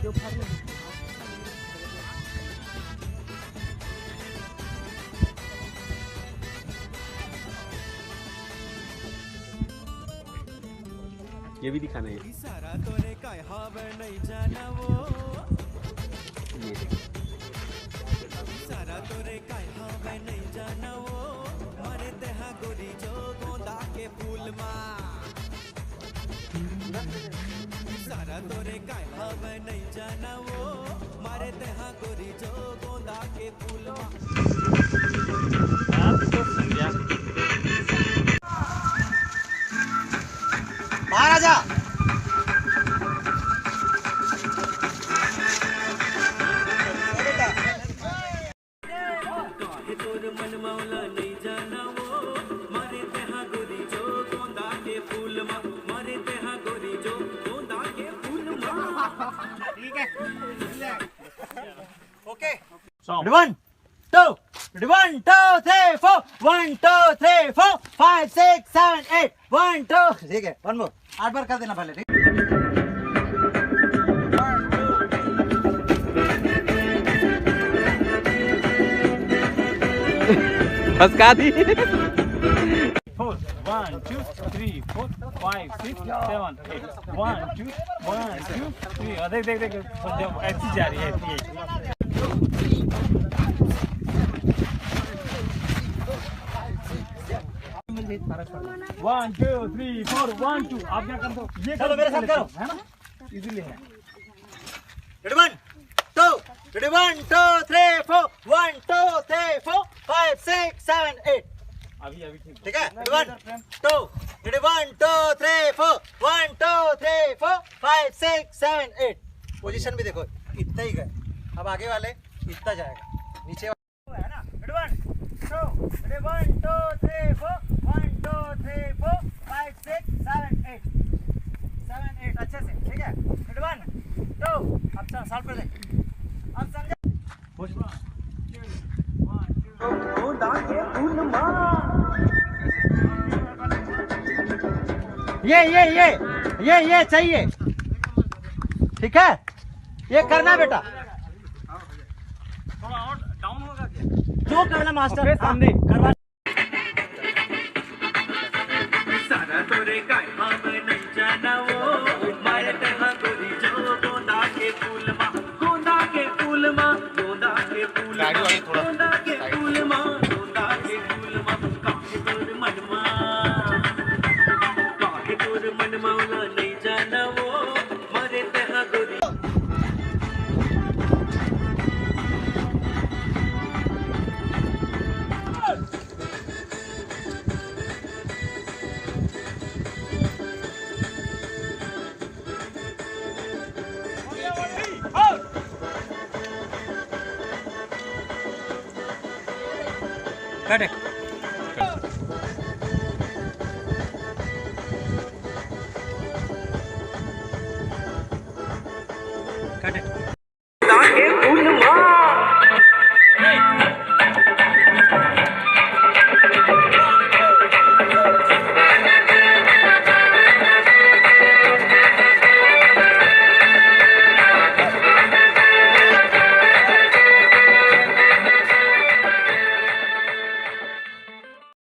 ये भी दिखाना है। सारा तोरे काय हवे नहीं जाना वो मारे तेहा गोरी जो गोंदा के फूल महाराजा तोर मन मौला नहीं जाना वो मारे तेहा गोरी जो गोंदा के फूल मारे तेहा गोरी जो गोंदा के फूल ठीक है ओके 1 2 1 2 3 4 1 2 3 4 5 6 7 8 1 2 ठीक है वन मोर 8 बार कर देना पहले ठीक बस का दी 4 1 2 3 4 5 6 7 8 1 2 3 देख देख देख ऐसी जा रही है ऐसी 1 2 3 4 1 2 आप क्या कर दो ये चलो मेरे साथ करो है ना इजीली है 1 2 1 2 3 4 1 2 3 4 5 6 7 8 अभी ठीक है 1 2 1 2 3 4 1 2 3 4 5 6 7 8 पोजीशन भी देखो इतना ही गए अब आगे वाले इतना जाएगा नीचे वाला है ना 1 2 1 2 3 4 1 2 3 4 5 6 7 8 अच्छे से ठीक है 1 2 अब साल पर दे अब समझा ये चाहिए ठीक है ये करना बेटा थोड़ा और डाउन होगा क्या जो करना मास्टर सामने करवा सारा तोरे काय हवे नहीं जाना वो मारे तेहा गोरी जो गोंदा के फूल गोंदा के फूल गोंदा के फूल गोंदा के फूल गोंदा के फूल काहे तोर मन मौला नहीं जाना वो मारे तेहा गोरी Cut it. Cut it.